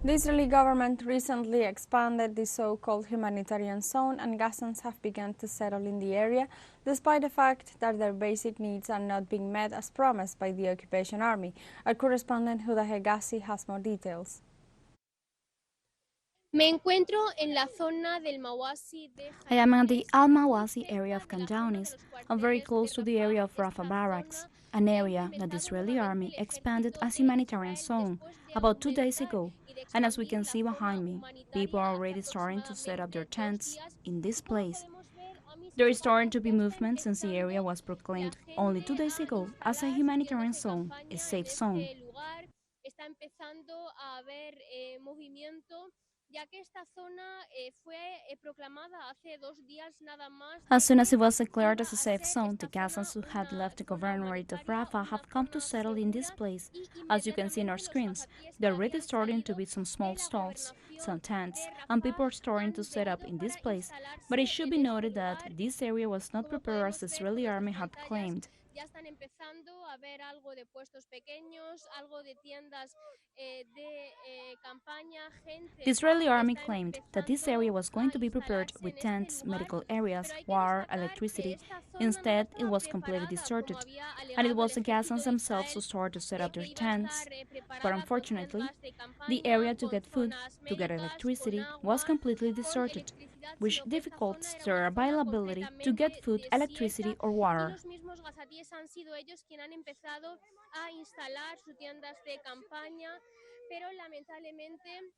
The Israeli government recently expanded the so-called humanitarian zone, and Gazans have begun to settle in the area, despite the fact that their basic needs are not being met as promised by the occupation army. Our correspondent Huda Hegazi has more details. Me encuentro en la zona del Mawasi de I am in the Khan Al-Mawasi area of Khan Yunis. I'm very close to the area of Rafah Barracks, an area that the Israeli army expanded as humanitarian zone about 2 days ago. And as we can see behind me, people are already starting to set up their tents in this place. There is starting to be movement since the area was proclaimed only 2 days ago as a humanitarian zone, a safe zone. Está empezando a haber movimiento, ya que esta zona fue proclamada hace 2 días nada más. As soon as it was declared as a safe zone, the Gazans who had left the governorate of Rafah have come to settle in this place. As you can see in our screens, there are already starting to be some small stalls, some tents, and people are starting to set up in this place. But it should be noted that this area was not prepared as the Israeli army had claimed. Ya están empezando a ver algo de puestos pequeños, algo de tiendas de campaña, gente. The Israeli army claimed that this area was going to be prepared with tents, medical areas, water, electricity. Instead, it was completely deserted, and it was the Gazans themselves who started to set up their tents. But unfortunately, the area to get food, to get electricity, was completely deserted, which dificults their availability to get food, electricity, or water. Han sido ellos quienes han empezado a instalar sus tiendas de campaña, pero lamentablemente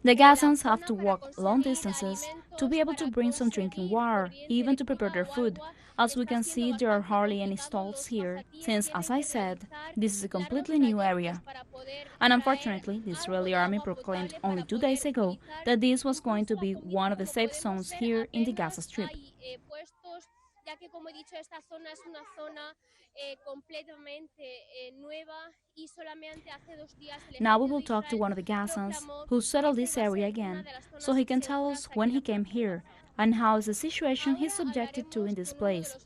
the Gazans have to walk long distances to be able to bring some drinking water, even to prepare their food. As we can see, there are hardly any stalls here, since, as I said, this is a completely new area. And unfortunately, the Israeli army proclaimed only 2 days ago that this was going to be one of the safe zones here in the Gaza Strip. Ya que, como he dicho, esta zona es una zona completamente nueva y solamente hace 2 días. Now we will talk to one of the Gazans who settled this area again, so he can tell us when he came here and how is the situation he's subjected to in this place.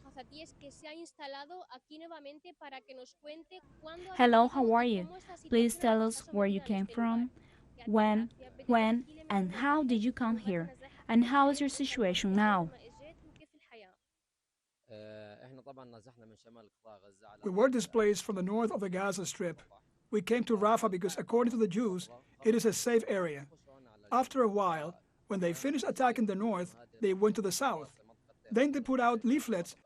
Hello, how are you? Please tell us where you came from, when, and how did you come here, and how is your situation now? We were displaced from the north of the Gaza Strip. We came to Rafah because, according to the Jews, it is a safe area. After a while, when they finished attacking the north, they went to the south. Then they put out leaflets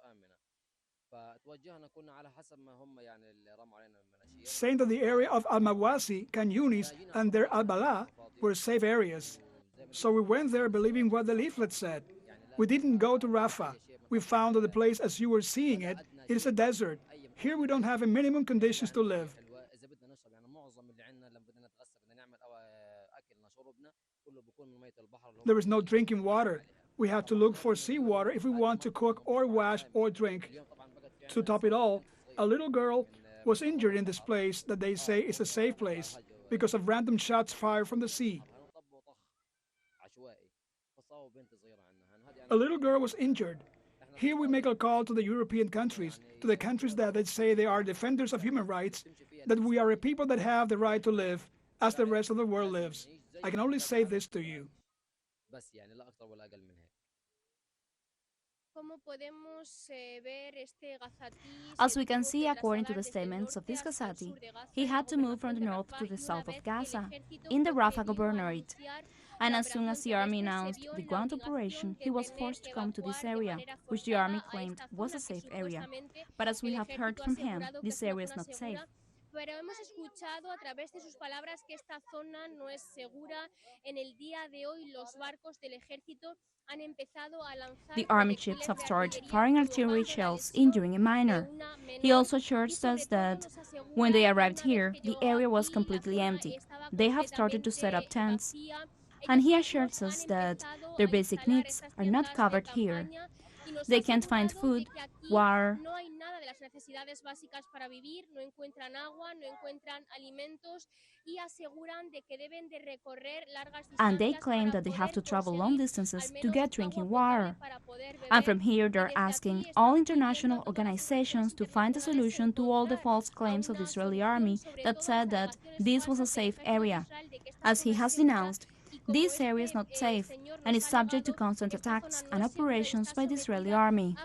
saying that the area of Al-Mawasi, Khan Yunis, and Deir al-Balah were safe areas. So we went there believing what the leaflet said. We didn't go to Rafah. We found that the place as you were seeing it, it is a desert. Here we don't have a minimum conditions to live. There is no drinking water. We have to look for seawater if we want to cook or wash or drink. To top it all, a little girl was injured in this place that they say is a safe place because of random shots fired from the sea. A little girl was injured. Here we make a call to the European countries, to the countries that they say they are defenders of human rights, that we are a people that have the right to live as the rest of the world lives. I can only say this to you. As we can see, according to the statements of this Gazati, he had to move from the north to the south of Gaza, in the Rafah governorate. And as soon as the army announced the ground operation, he was forced to come to this area, which the army claimed was a safe area. But as we have heard from him, this area is not safe. Pero hemos escuchado a través de sus palabras que esta zona no es segura. En el día de hoy, los barcos del ejército han empezado a lanzar. The army ships have started firing artillery shells, injuring a miner. He also assures us that when they arrived here, the area was completely empty. They have started to set up tents, and he assures us that their basic needs are not covered here. They can't find food, water, and they claim that they have to travel long distances to get drinking water. And from here, they're asking all international organizations to find a solution to all the false claims of the Israeli army that said that this was a safe area. As he has denounced, this area is not safe and is subject to constant attacks and operations by the Israeli army.